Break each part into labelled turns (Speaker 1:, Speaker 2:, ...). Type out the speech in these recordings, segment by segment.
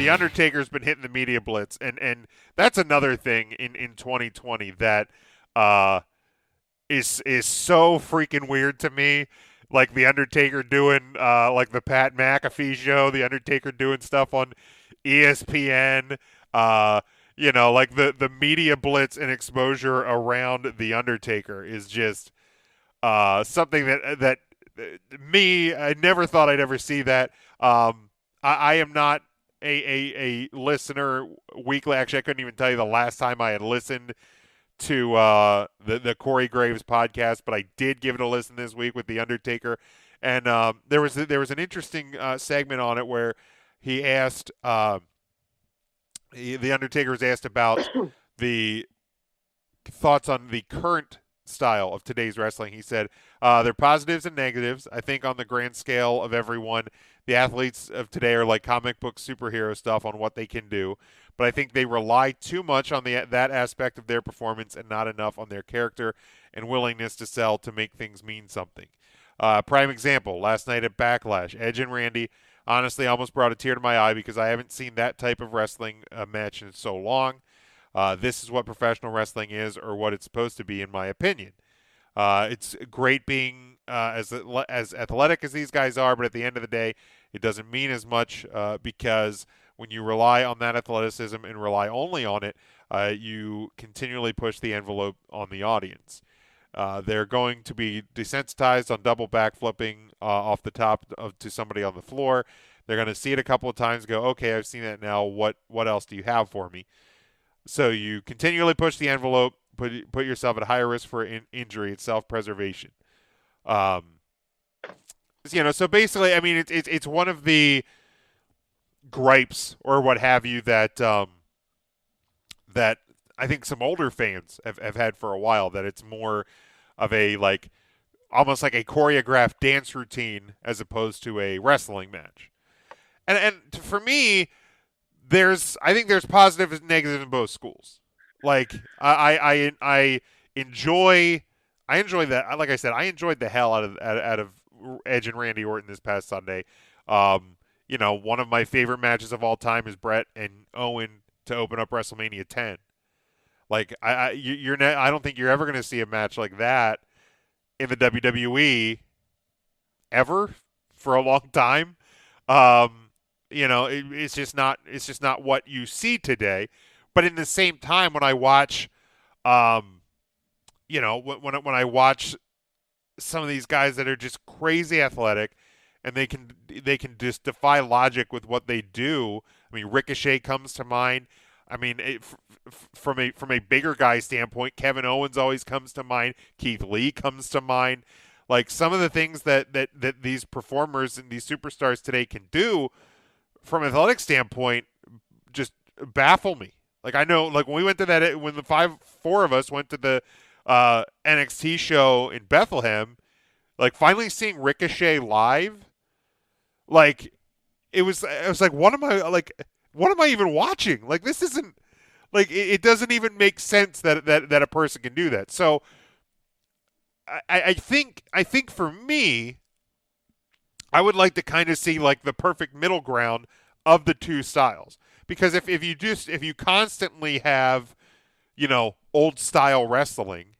Speaker 1: the Undertaker's been hitting the media blitz, and that's another thing in 2020 that uh, is so freaking weird to me. Like the Undertaker doing like the Pat McAfee show, the Undertaker doing stuff on ESPN. Uh, like the media blitz and exposure around the Undertaker is just something that me, I never thought I'd ever see that. I am not a listener weekly. Actually, I couldn't even tell you the last time I had listened to the Corey Graves podcast, but I did give it a listen this week with the Undertaker, and there was an interesting segment on it where he asked the Undertaker was asked about the thoughts on the current style of today's wrestling. He said there are positives and negatives. I think on the grand scale of everyone, the athletes of today are like comic book superhero stuff on what they can do. But I think they rely too much on that aspect of their performance and not enough on their character and willingness to sell to make things mean something. Prime example, last night at Backlash, Edge and Randy honestly almost brought a tear to my eye because I haven't seen that type of wrestling match in so long. This is what professional wrestling is, or what it's supposed to be, in my opinion. It's great being as athletic as these guys are, but at the end of the day, it doesn't mean as much because when you rely on that athleticism and rely only on it, you continually push the envelope on the audience. They're going to be desensitized on double backflipping off the top to somebody on the floor. They're going to see it a couple of times, go, okay, I've seen that now. What else do you have for me? So you continually push the envelope, put yourself at higher risk for injury. It's self-preservation. Um, so basically, I mean, it's one of the gripes or what have you that I think some older fans have had for a while, that it's more of a like almost like a choreographed dance routine as opposed to a wrestling match. And for me, I think there's positives and negatives in both schools. Like I enjoy that. Like I said, I enjoyed the hell out of Edge and Randy Orton this past Sunday. One of my favorite matches of all time is Brett and Owen to open up WrestleMania 10. Like I don't think you're ever going to see a match like that in the WWE ever for a long time. It's just not what you see today. But in the same time, when I watch, when I watch some of these guys that are just crazy athletic, and they can just defy logic with what they do. I mean, Ricochet comes to mind. I mean, from a bigger guy standpoint, Kevin Owens always comes to mind. Keith Lee comes to mind. Like some of the things that these performers and these superstars today can do from an athletic standpoint just baffle me. Like I know, like when we went to when the four of us went to the NXT show in Bethlehem, like finally seeing Ricochet live, like it was like what am I even watching? Like this isn't like it doesn't even make sense that a person can do that. So I think for me, I would like to kind of see like the perfect middle ground of the two styles. Because if you constantly have, old style wrestling,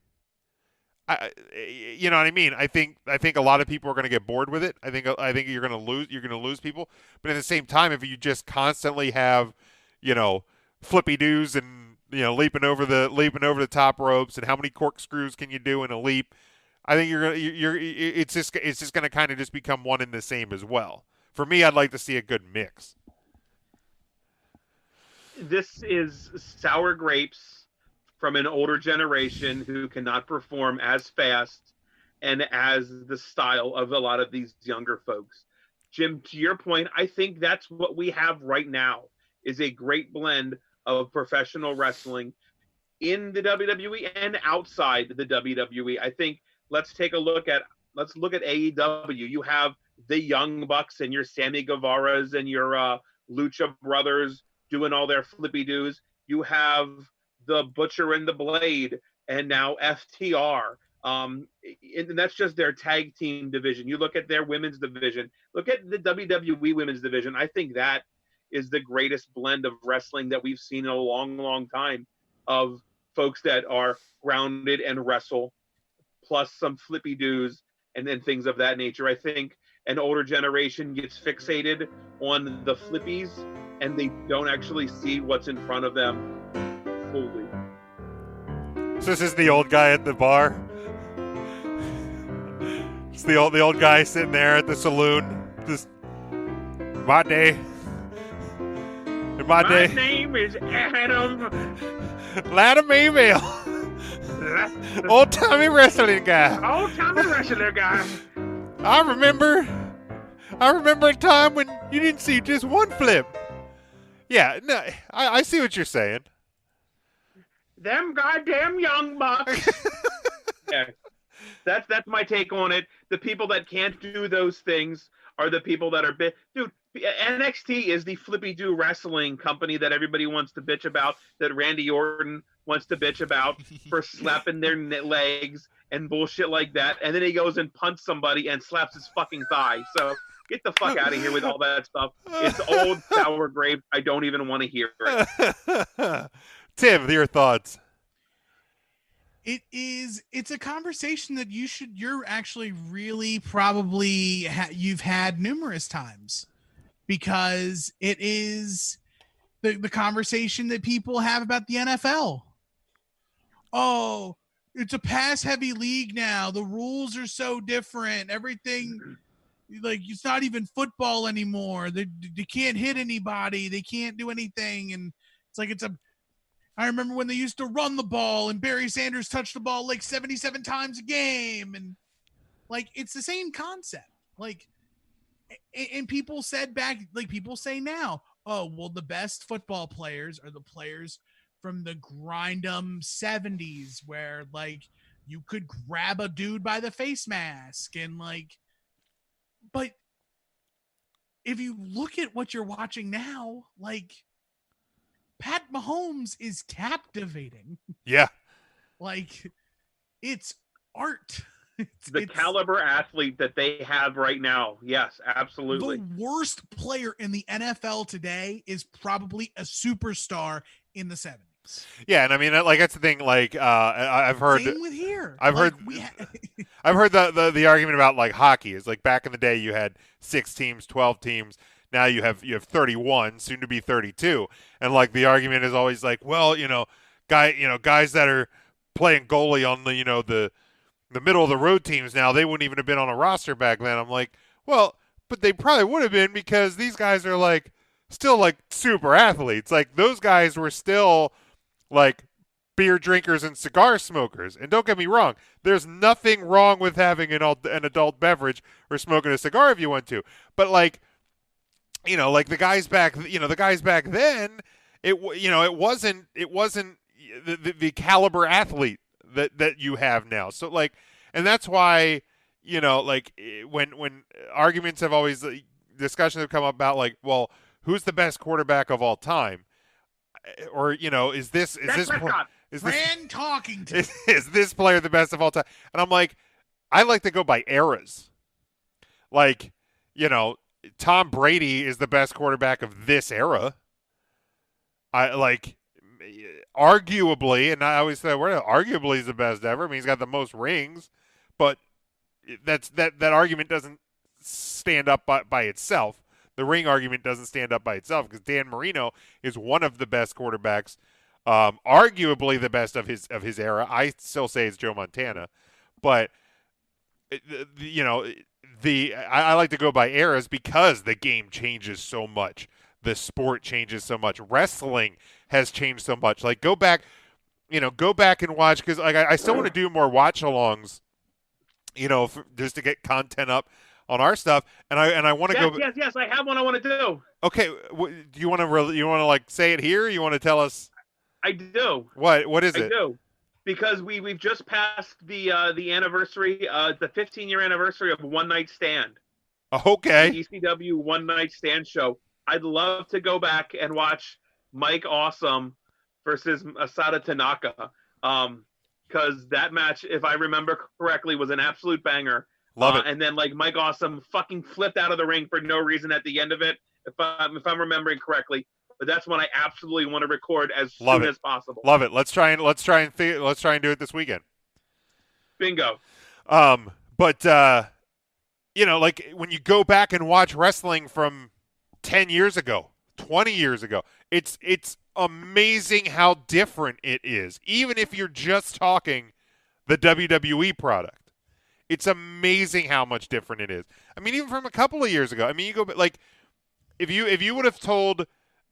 Speaker 1: you know what I mean? I think a lot of people are going to get bored with it. I think you're going to lose people. But at the same time, if you just constantly have, flippy doos and leaping over the top ropes, and how many corkscrews can you do in a leap? I think it's just going to kind of just become one and the same as well. For me, I'd like to see a good mix.
Speaker 2: This is sour grapes from an older generation who cannot perform as fast and as the style of a lot of these younger folks. Jim, to your point, I think that's what we have right now is a great blend of professional wrestling in the WWE and outside the WWE. I think let's look at AEW. You have the Young Bucks and your Sammy Guevara's and your Lucha Brothers doing all their flippy doos. You have the Butcher and the Blade, and now FTR. And that's just their tag team division. You look at their women's division. Look at the WWE women's division. I think that is the greatest blend of wrestling that we've seen in a long, long time, of folks that are grounded and wrestle, plus some flippy doos and then things of that nature. I think an older generation gets fixated on the flippies and they don't actually see what's in front of them fully.
Speaker 1: So this is the old guy at the bar. It's the old guy sitting there at the saloon. Just my day.
Speaker 2: My name is Adam.
Speaker 1: Adam Email. Old timey wrestling guy.
Speaker 2: Old timey wrestler guy.
Speaker 1: I remember a time when you didn't see just one flip. Yeah, no, I see what you're saying.
Speaker 2: Them goddamn young bucks. Yeah, that's my take on it. The people that can't do those things are the people that are dude. NXT is the flippy do wrestling company that everybody wants to bitch about, that Randy Orton wants to bitch about for slapping their legs and bullshit like that, and then he goes and punts somebody and slaps his fucking thigh. So get the fuck out of here with all that stuff. It's old sour grapes. I don't even want to hear it.
Speaker 1: Tim, your thoughts?
Speaker 3: It's a conversation that you're actually really probably you've had numerous times, because it is the conversation that people have about the NFL. Oh, it's a pass heavy league now. The rules are so different. Everything, like, it's not even football anymore. They can't hit anybody. They can't do anything. And it's like, I remember when they used to run the ball and Barry Sanders touched the ball like 77 times a game. And like, it's the same concept. Like, and people said back, like people say now, oh, well, the best football players are the players from the grindum 70s, where like you could grab a dude by the face mask and like, but if you look at what you're watching now, like, Pat Mahomes is captivating.
Speaker 1: Yeah.
Speaker 3: Like, it's art.
Speaker 2: It's caliber athlete that they have right now. Yes, absolutely.
Speaker 3: The worst player in the NFL today is probably a superstar in the 70s.
Speaker 1: Yeah, and I mean, like, that's the thing. Like, I've heard.
Speaker 3: Same with here.
Speaker 1: I've heard the argument about like hockey is like back in the day you had 6 teams, 12 teams. Now you have 31, soon to be 32, and like the argument is always like, well, guys that are playing goalie on the middle of the road teams now, they wouldn't even have been on a roster back then. I'm like, well, but they probably would have been, because these guys are like still like super athletes. Like, those guys were still like beer drinkers and cigar smokers. And don't get me wrong, there's nothing wrong with having an adult beverage or smoking a cigar if you want to. But like, like the guys back then, it wasn't the caliber athlete that you have now. So like, and that's why, like when arguments have always, discussions have come up about like, well, who's the best quarterback of all time? Or, is this player the best of all time? And I'm like, I like to go by eras. Like, Tom Brady is the best quarterback of this era. I like, arguably, and I always say arguably is the best ever. I mean, he's got the most rings, but that argument doesn't stand up by itself. The ring argument doesn't stand up by itself, because Dan Marino is one of the best quarterbacks, arguably the best of his era. I still say it's Joe Montana, but I like to go by eras because the game changes so much. The sport changes so much. Wrestling has changed so much. Like, go back and watch, because like I still want to do more watch-alongs, just to get content up on our stuff. And I want to go.
Speaker 2: Yes, I have one I want to do.
Speaker 1: Okay, do you want to like say it here? Or you want to tell us?
Speaker 2: I do.
Speaker 1: What is it?
Speaker 2: I do. Because we've just passed the anniversary, the 15-year anniversary of One Night Stand.
Speaker 1: Okay.
Speaker 2: The ECW One Night Stand show. I'd love to go back and watch Mike Awesome versus Asada Tanaka. Because that match, if I remember correctly, was an absolute banger.
Speaker 1: Love it.
Speaker 2: And then like Mike Awesome fucking flipped out of the ring for no reason at the end of it. if I'm remembering correctly. But that's one I absolutely want to record as
Speaker 1: Love
Speaker 2: soon
Speaker 1: it.
Speaker 2: as possible.
Speaker 1: Love it. Let's try and do it this weekend.
Speaker 2: Bingo.
Speaker 1: But like when you go back and watch wrestling from 10 years ago, 20 years ago, it's amazing how different it is. Even if you're just talking the WWE product, it's amazing how much different it is. I mean, even from a couple of years ago. I mean, you go like if you would have told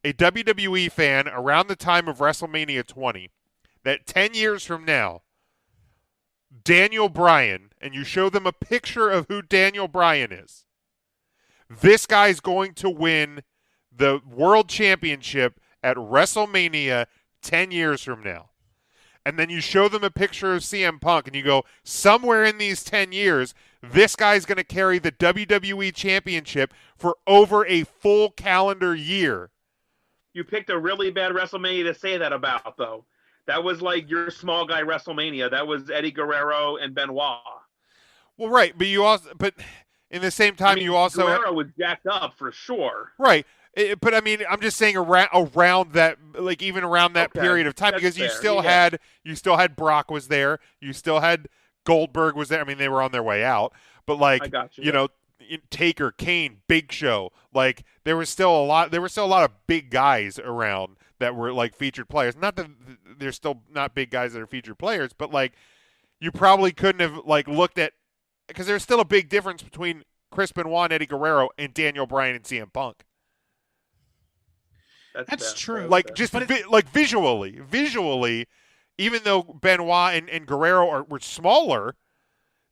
Speaker 1: a WWE fan around the time of WrestleMania 20 that 10 years from now, Daniel Bryan, and you show them a picture of who Daniel Bryan is, this guy's going to win the World Championship at WrestleMania 10 years from now. And then you show them a picture of CM Punk and you go, somewhere in these 10 years, this guy's going to carry the WWE Championship for over a full calendar year.
Speaker 2: You picked a really bad WrestleMania to say that about, though. That was like your small guy WrestleMania. That was Eddie Guerrero and Benoit.
Speaker 1: Well, right, but in the same time, you also
Speaker 2: Guerrero was jacked up for sure.
Speaker 1: Right. But I mean, I'm just saying around that, like even around that period of time, because you still had Brock was there, you still had Goldberg was there. I mean, they were on their way out, but like
Speaker 2: I got you.
Speaker 1: You know, Taker, Kane, Big Show, like there was still a lot of big guys around that were like featured players. Not that there's still not big guys that are featured players, but like you probably couldn't have like looked at, because there's still a big difference between Chris Benoit and Eddie Guerrero and Daniel Bryan and CM Punk.
Speaker 3: That's true.
Speaker 1: Like just like visually, even though Benoit and Guerrero were smaller,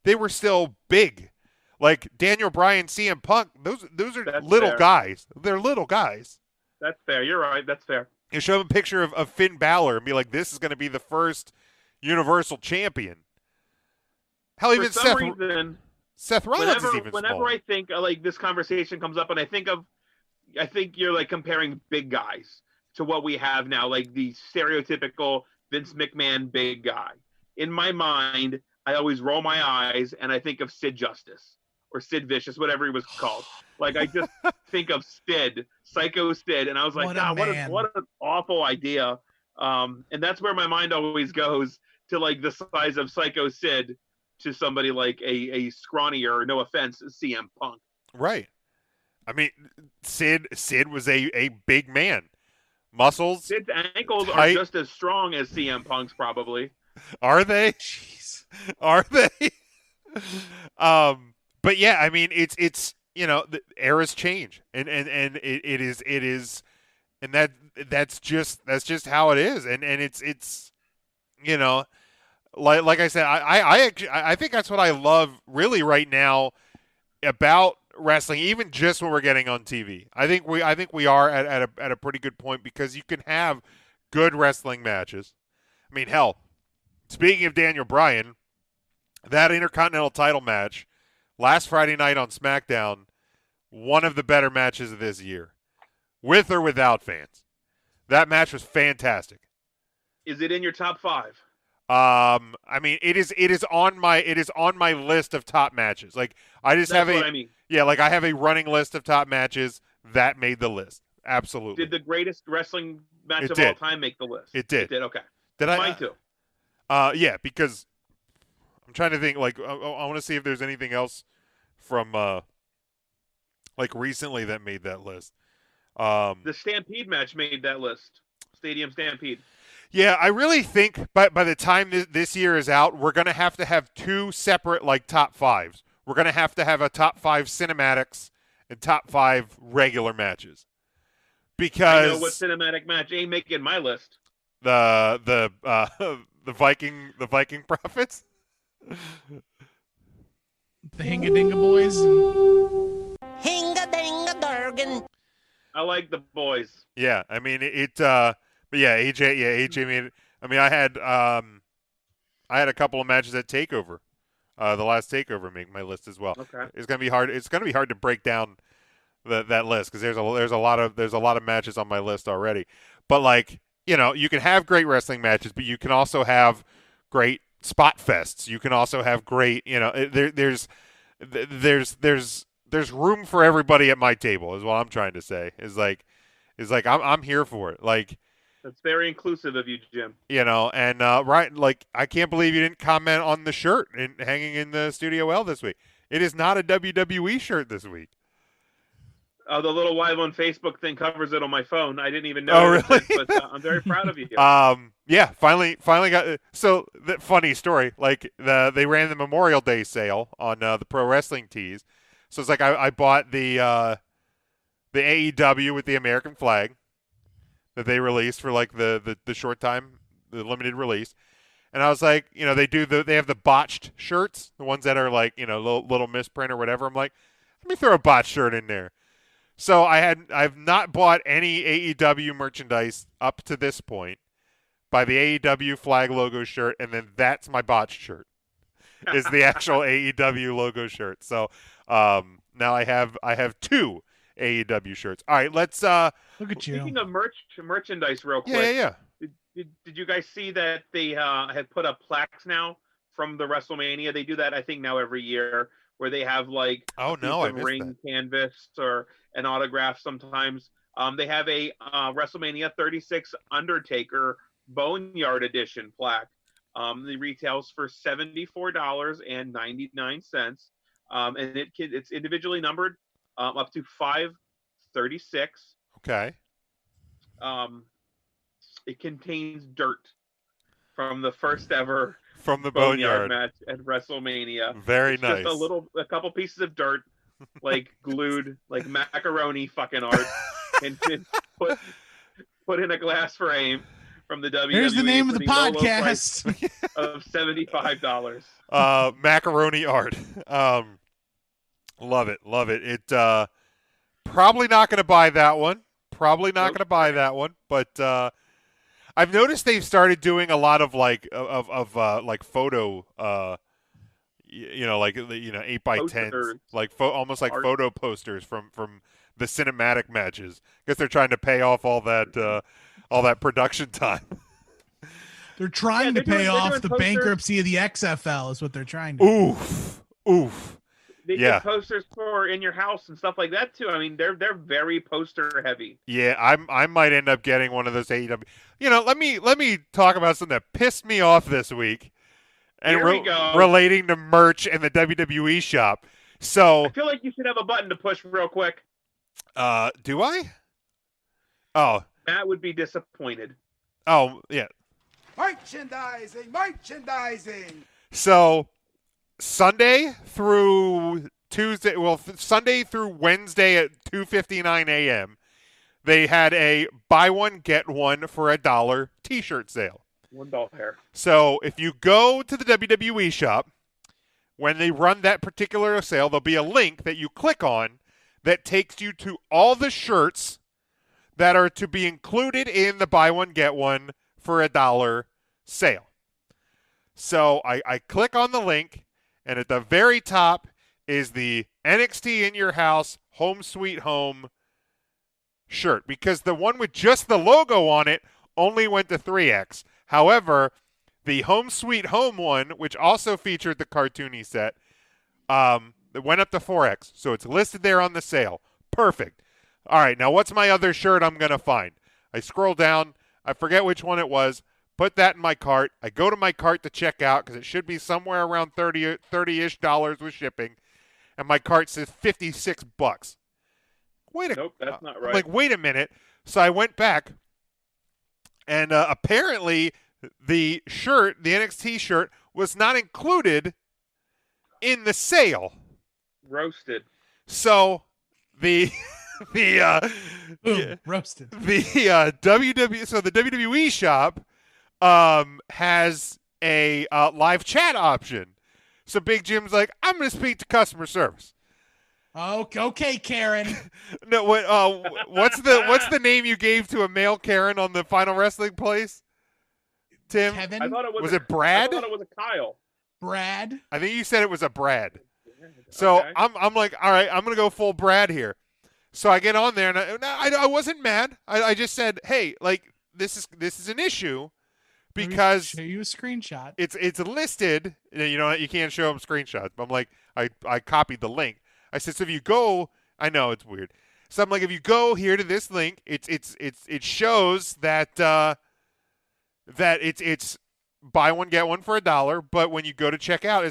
Speaker 1: they were still big. Like Daniel Bryan, CM Punk, those are
Speaker 2: That's
Speaker 1: little
Speaker 2: fair.
Speaker 1: guys. They're little guys.
Speaker 2: That's fair. You're right. That's fair.
Speaker 1: You show them a picture of Finn Balor and be like, this is going to be the first Universal Champion. Hell, even
Speaker 2: For some reason,
Speaker 1: Seth Rollins is even
Speaker 2: whenever
Speaker 1: smaller.
Speaker 2: I think like this conversation comes up, and I think you're like comparing big guys to what we have now, like the stereotypical Vince McMahon big guy. In my mind, I always roll my eyes and I think of Sid Justice or Sid Vicious, whatever he was called. Like I just think of Sid, Psycho Sid, and I was like,
Speaker 3: What a
Speaker 2: God,
Speaker 3: man.
Speaker 2: what an awful idea. And that's where my mind always goes to, like the size of Psycho Sid to somebody like a scrawnier, no offense, CM Punk.
Speaker 1: Right. I mean, Sid was a big man. Muscles.
Speaker 2: Sid's ankles
Speaker 1: tight.
Speaker 2: are just as strong as CM Punk's, probably.
Speaker 1: Are they?
Speaker 3: Jeez.
Speaker 1: Are they? But yeah, I mean, it's the eras change, and it is, and that's just how it is, and it's like I said, I think that's what I love really right now about wrestling, even just when we're getting on TV. I think we are at a pretty good point, because you can have good wrestling matches. I mean, hell, speaking of Daniel Bryan, that Intercontinental title match last Friday night on SmackDown, one of the better matches of this year, with or without fans. That match was fantastic.
Speaker 2: Is it in your top 5?
Speaker 1: I mean, it is on my list of top matches. Like I just
Speaker 2: That's
Speaker 1: have
Speaker 2: what I mean.
Speaker 1: Yeah, like I have a running list of top matches that made the list. Absolutely.
Speaker 2: Did the greatest wrestling match
Speaker 1: It
Speaker 2: of
Speaker 1: did.
Speaker 2: all time make the list?
Speaker 1: It did.
Speaker 2: It did. Okay.
Speaker 1: Did I?
Speaker 2: Mine too.
Speaker 1: Yeah, because I'm trying to think. Like, I want to see if there's anything else from like recently that made that list.
Speaker 2: The Stampede match made that list. Stadium Stampede.
Speaker 1: Yeah, I really think by the time this year is out, we're gonna have to have two separate like top 5s. We're gonna have to have a top 5 cinematics and top 5 regular matches. Because
Speaker 2: I know what cinematic match ain't making my list.
Speaker 1: the Viking Prophets.
Speaker 3: The Hinga Dinga Boys.
Speaker 4: Hinga dinga durgan.
Speaker 2: I like the boys.
Speaker 1: Yeah, I mean but yeah, AJ made it. I mean, I had a couple of matches at Takeover, the last Takeover make my list as well.
Speaker 2: Okay.
Speaker 1: It's gonna be hard. It's gonna be hard to break down that list, because there's a lot of matches on my list already. But like, you can have great wrestling matches, but you can also have great spot fests. You can also have great, there's there's room for everybody at my table is what I'm trying to say. Is like I'm here for it. Like,
Speaker 2: That's very inclusive of you, Jim.
Speaker 1: you know, and right, like I can't believe you didn't comment on the shirt hanging in the Studio L this week. It is not a WWE shirt this week.
Speaker 2: The little live on Facebook thing covers it on my phone. I didn't even know.
Speaker 1: Oh, really?
Speaker 2: But I'm very proud of you.
Speaker 1: Yeah, finally got. So the funny story, like they ran the Memorial Day sale on the pro wrestling tees. So it's like I bought the AEW with the American flag that they released for like the short time, the limited release. And I was like, you know, they have the botched shirts, the ones that are like, you know, little misprint or whatever. I'm like, let me throw a botched shirt in there. So I've not bought any AEW merchandise up to this point. By the AEW flag logo shirt, and then that's my botched shirt. Is the actual AEW logo shirt. So now I have two AEW shirts. All right, let's
Speaker 3: Look at you.
Speaker 2: Speaking of merchandise, real quick.
Speaker 1: Yeah.
Speaker 2: Did you guys see that they have put up plaques now from the WrestleMania? They do that, I think, now every year, where they have like
Speaker 1: I missed
Speaker 2: ring
Speaker 1: that.
Speaker 2: canvas or an autograph sometimes. They have a WrestleMania 36 Undertaker Boneyard Edition plaque. It retails for $74.99, and it's individually numbered up to 536.
Speaker 1: Okay.
Speaker 2: It contains dirt from the first ever
Speaker 1: From the
Speaker 2: Boneyard
Speaker 1: Boneyard
Speaker 2: match at WrestleMania.
Speaker 1: Very
Speaker 2: It's
Speaker 1: nice.
Speaker 2: Just a couple pieces of dirt, like glued, like macaroni fucking art, and put in a glass frame from the WWE.
Speaker 3: Here's the name of the
Speaker 2: low
Speaker 3: podcast.
Speaker 2: price of $75.
Speaker 1: Macaroni art. Love it. It probably not going to buy that one. But I've noticed they've started doing a lot of like like photo, you know, like 8x10s, like almost like
Speaker 2: art.
Speaker 1: photo posters from the cinematic matches. I guess they're trying to pay off all that production time.
Speaker 3: They're trying to pay off the bankruptcy of the XFL is what they're trying to do.
Speaker 1: Oof.
Speaker 2: They do posters for in your house and stuff like that too. I mean, they're very poster heavy.
Speaker 1: Yeah, I might end up getting one of those AEW. You know, let me talk about something that pissed me off this week, and
Speaker 2: Here we go.
Speaker 1: relating to merch and the WWE shop. So
Speaker 2: I feel like you should have a button to push real quick.
Speaker 1: Do I? Oh,
Speaker 2: Matt would be disappointed.
Speaker 1: oh yeah.
Speaker 5: Merchandising.
Speaker 1: So Sunday through Tuesday, Sunday through Wednesday at 2:59 a.m., they had a buy one get one for $1 T-shirt sale.
Speaker 2: $1 pair.
Speaker 1: So if you go to the WWE shop, when they run that particular sale, there'll be a link that you click on that takes you to all the shirts that are to be included in the buy one get one for $1 sale. So I click on the link, and at the very top is the NXT in your house home sweet home shirt, because the one with just the logo on it only went to 3X. However, the home sweet home one, which also featured the cartoony set, it went up to 4X. So it's listed there on the sale. Perfect. All right, now what's my other shirt I'm going to find? I scroll down. I forget which one it was. Put that in my cart. I go to my cart to check out because it should be somewhere around $30-ish with shipping. And my cart says $56.
Speaker 2: Nope, that's not right.
Speaker 1: Like, wait a minute. So I went back, and apparently the shirt, the NXT shirt, was not included in the sale.
Speaker 2: Roasted.
Speaker 1: So the
Speaker 3: Boom, roasted.
Speaker 1: the WWE shop has a live chat option. So Big Jim's like, I'm going to speak to customer service.
Speaker 3: Okay, Karen.
Speaker 1: No, what's the name you gave to a male Karen on the Final Wrestling place? Tim?
Speaker 3: Kevin?
Speaker 2: I thought it
Speaker 1: Was it Brad?
Speaker 2: I thought it was a Kyle.
Speaker 3: Brad?
Speaker 1: I think you said it was a Brad. So
Speaker 2: Okay.
Speaker 1: I'm like, all right, I'm gonna go full Brad here. So I get on there, and I wasn't mad. I just said, hey, like this is an issue because
Speaker 3: Show you a screenshot.
Speaker 1: it's listed. You know, you can't show them screenshots. But I'm like, I copied the link. I said, so if you go, I know it's weird. So I'm like, if you go here to this link, it shows that that it's buy one get one for $1, but when you go to check out,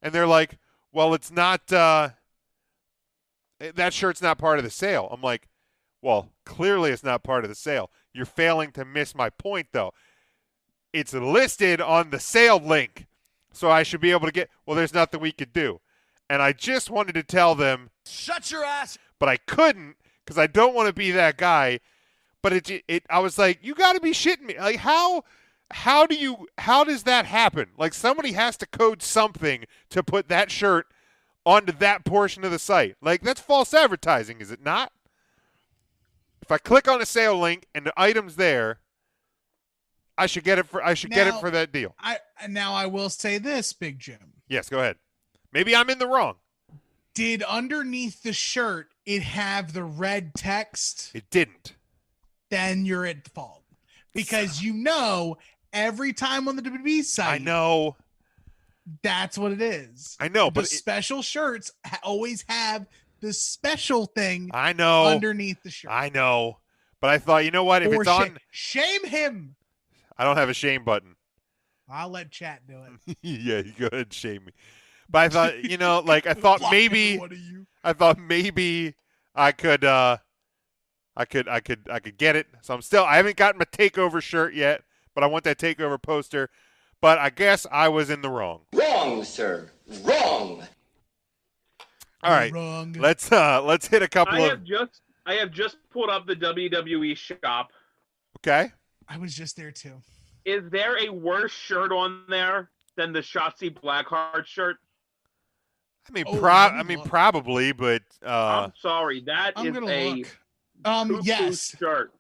Speaker 1: and they're like, well, it's not that shirt's not part of the sale. I'm like, well, clearly it's not part of the sale. You're failing to miss my point, though. It's listed on the sale link, so I should be able to get. Well, there's nothing we could do, and I just wanted to tell them,
Speaker 5: Shut your ass.
Speaker 1: but I couldn't because I don't want to be that guy. But I was like, you got to be shitting me. Like, how does that happen? Like, somebody has to code something to put that shirt onto that portion of the site. Like, that's false advertising, is it not? If I click on a sale link and the item's there, I should get it for that deal.
Speaker 3: Now I will say this, Big Jim.
Speaker 1: Yes, go ahead. Maybe I'm in the wrong.
Speaker 3: Did underneath the shirt it have the red text?
Speaker 1: It didn't.
Speaker 3: Then you're at fault. Because every time on the WWE site,
Speaker 1: I know.
Speaker 3: That's what it is.
Speaker 1: I know,
Speaker 3: The
Speaker 1: but
Speaker 3: special shirts always have the special thing
Speaker 1: I know
Speaker 3: underneath the shirt.
Speaker 1: I know. But I thought, you know what? If it's on,
Speaker 3: shame him.
Speaker 1: I don't have a shame button.
Speaker 3: I'll let chat do it.
Speaker 1: Yeah, you go ahead and shame me. But I thought, like I thought maybe I could get it. So I haven't gotten my takeover shirt yet, but I want that takeover poster. But I guess I was in the wrong.
Speaker 6: Wrong, sir. Wrong.
Speaker 1: All right.
Speaker 3: Wrong.
Speaker 1: Let's hit a couple
Speaker 2: I have just pulled up the WWE shop.
Speaker 1: Okay.
Speaker 3: I was just there too.
Speaker 2: Is there a worse shirt on there than the Shotzi Blackheart shirt?
Speaker 1: I mean,
Speaker 3: let me look.
Speaker 1: probably, but
Speaker 2: I'm sorry. That
Speaker 3: I'm
Speaker 2: is
Speaker 3: gonna
Speaker 2: a
Speaker 3: look.
Speaker 2: poo-poo
Speaker 3: Yes.
Speaker 2: shirt.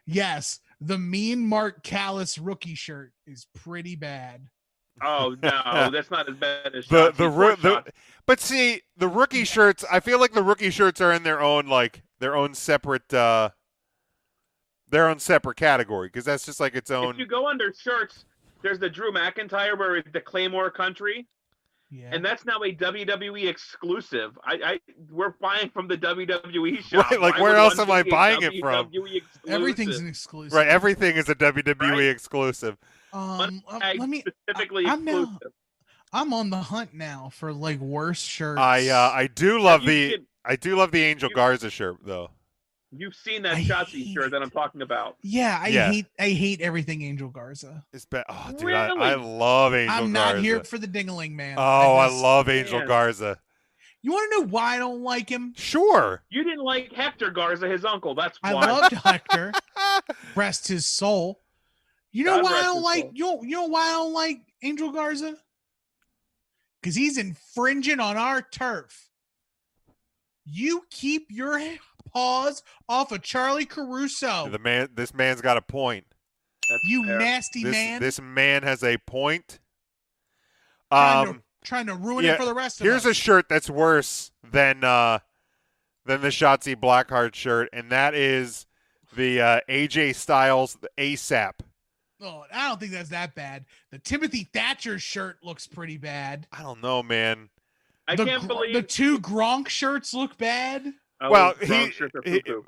Speaker 3: Yes. The Mean Mark Callis rookie shirt is pretty bad.
Speaker 2: Oh no, that's not as bad as
Speaker 1: but see, the rookie shirts, I feel like the rookie shirts are in their own separate category, because that's just like its own.
Speaker 2: If you go under shirts, there's the Drew McIntyre where it's the Claymore Country.
Speaker 3: Yeah.
Speaker 2: And that's now a WWE exclusive. We're buying from the WWE shop.
Speaker 1: Right, like, where else am I buying it from?
Speaker 3: Everything's an exclusive.
Speaker 1: Right, everything is a WWE
Speaker 2: Right.
Speaker 1: exclusive.
Speaker 3: Let me.
Speaker 2: Specifically
Speaker 3: exclusive. I'm on the hunt now for like worse shirts.
Speaker 1: I do love
Speaker 2: You
Speaker 1: the Angel Garza shirt though.
Speaker 2: You've seen that
Speaker 3: I
Speaker 2: Shotzi
Speaker 3: hate
Speaker 2: shirt that I'm talking about.
Speaker 3: Yeah, I
Speaker 1: Yeah.
Speaker 3: hate everything Angel Garza.
Speaker 1: It's bad. Oh, dude,
Speaker 2: Really?
Speaker 1: I love Angel Garza.
Speaker 3: I'm not here for the dingling, man.
Speaker 1: Oh, I
Speaker 3: just-
Speaker 1: love Angel
Speaker 2: Man.
Speaker 1: Garza.
Speaker 3: You want to know why I don't like him?
Speaker 1: Sure.
Speaker 2: You didn't like Hector Garza, his uncle. That's
Speaker 3: I
Speaker 2: why.
Speaker 3: loved Hector. Rest his soul. You know
Speaker 2: God
Speaker 3: why I
Speaker 2: rest
Speaker 3: don't
Speaker 2: his
Speaker 3: like
Speaker 2: soul.
Speaker 3: you know why I don't like Angel Garza? Because he's infringing on our turf. You keep your paws off of Charlie Caruso.
Speaker 1: This man's got a point.
Speaker 2: That's
Speaker 3: You
Speaker 2: fair.
Speaker 3: nasty man.
Speaker 1: This man has a point.
Speaker 3: Trying to ruin
Speaker 1: yeah,
Speaker 3: it for the rest of
Speaker 1: Here's
Speaker 3: us.
Speaker 1: a shirt that's worse than the Shotzi Blackheart shirt, and that is the AJ Styles ASAP.
Speaker 3: Oh, I don't think that's that bad. The Timothy Thatcher shirt looks pretty bad.
Speaker 1: I don't know, man.
Speaker 2: I can't believe
Speaker 3: the two Gronk shirts look bad.
Speaker 2: Oh,
Speaker 1: Well,
Speaker 2: Gronk shirts are poo-poo.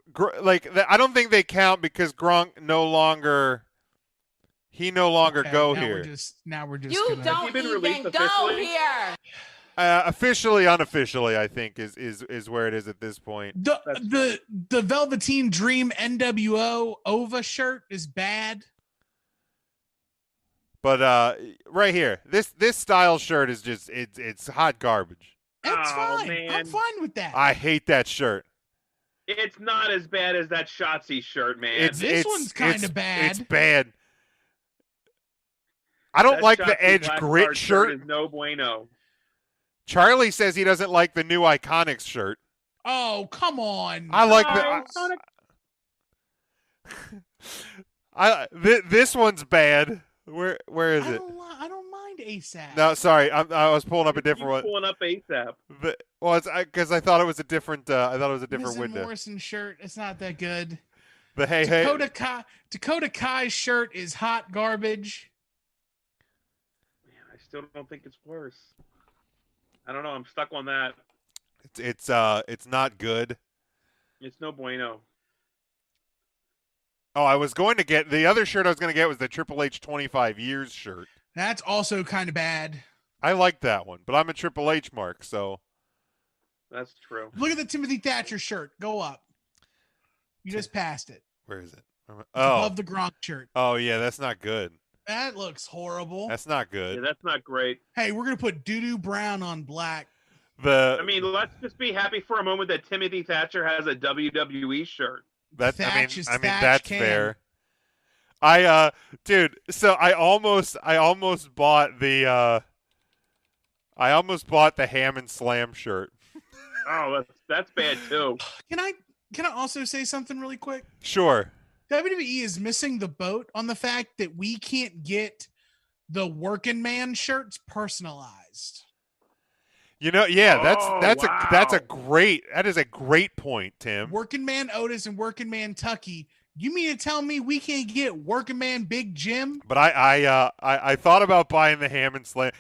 Speaker 1: I don't think they count because Gronk no longer
Speaker 3: Okay,
Speaker 1: go
Speaker 3: now
Speaker 1: here.
Speaker 3: We're just
Speaker 7: You
Speaker 3: gonna,
Speaker 7: don't
Speaker 2: been released
Speaker 7: even go
Speaker 2: officially?
Speaker 7: here.
Speaker 1: Officially, unofficially, I think is where it is at this point.
Speaker 3: the Velveteen Dream NWO Ova shirt is bad.
Speaker 1: But right here, this style shirt is just it's hot garbage.
Speaker 3: It's
Speaker 2: Oh,
Speaker 3: fine.
Speaker 2: man.
Speaker 3: I'm fine with that.
Speaker 1: I hate that shirt.
Speaker 2: It's not as bad as that Shotzi shirt, man.
Speaker 3: This one's kinda bad.
Speaker 1: It's bad. I don't
Speaker 2: That
Speaker 1: like the
Speaker 2: Shotzi
Speaker 1: Edge
Speaker 2: Blackheart
Speaker 1: grit shirt.
Speaker 2: is no bueno.
Speaker 1: Charlie says he doesn't like the new Iconics shirt.
Speaker 3: Oh, come on.
Speaker 1: I like this one's bad. Where is it?
Speaker 3: I don't mind ASAP.
Speaker 1: No, sorry, I was pulling up a different one.
Speaker 2: Pulling up ASAP.
Speaker 1: Well, it's because I thought it was a different. I thought it was a different
Speaker 3: Mrs.
Speaker 1: window.
Speaker 3: Morrison shirt, it's not that good.
Speaker 1: The hey.
Speaker 3: Dakota Kai's shirt is hot garbage.
Speaker 2: Man, I still don't think it's worse. I don't know. I'm stuck on that.
Speaker 1: It's not good.
Speaker 2: It's no bueno.
Speaker 1: Oh, I was going to get the other shirt I was going to get was the Triple H 25 years shirt.
Speaker 3: That's also kind of bad.
Speaker 1: I like that one, but I'm a Triple H mark, so.
Speaker 2: That's true.
Speaker 3: Look at the Timothy Thatcher shirt. Go up. You just passed it.
Speaker 1: Where is it?
Speaker 3: It's
Speaker 1: Oh,
Speaker 3: above the Gronk shirt.
Speaker 1: oh yeah, that's not good.
Speaker 3: That looks horrible.
Speaker 1: That's not
Speaker 2: Yeah,
Speaker 1: good.
Speaker 2: that's not great.
Speaker 3: Hey, we're gonna put doo-doo brown on black.
Speaker 1: The
Speaker 2: I mean, let's just be happy for a moment that Timothy Thatcher has a WWE shirt.
Speaker 1: that's
Speaker 3: Thatch is
Speaker 1: I mean
Speaker 3: Thatch
Speaker 1: that's
Speaker 3: can.
Speaker 1: fair. Dude, so I almost bought the Ham and Slam shirt.
Speaker 2: Oh, that's bad too.
Speaker 3: Can I also say something really quick?
Speaker 1: Sure.
Speaker 3: WWE is missing the boat on the fact that we can't get the working man shirts personalized.
Speaker 1: You know, yeah, that is a great point, Tim.
Speaker 3: Working man Otis and working man Tucky. You mean to tell me we can't get working man Big Jim?
Speaker 1: But I thought about buying the Ham and Slam.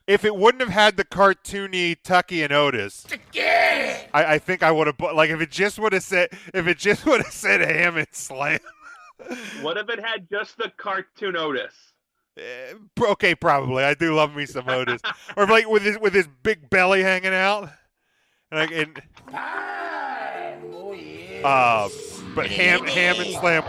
Speaker 1: If it wouldn't have had the cartoony Tucky and Otis, I think I would have bought. Like if it just would have said Ham and Slam.
Speaker 2: What if it had just the cartoon Otis?
Speaker 1: Okay, probably. I do love me some Otis, or like with his big belly hanging out, but Ham and Slam.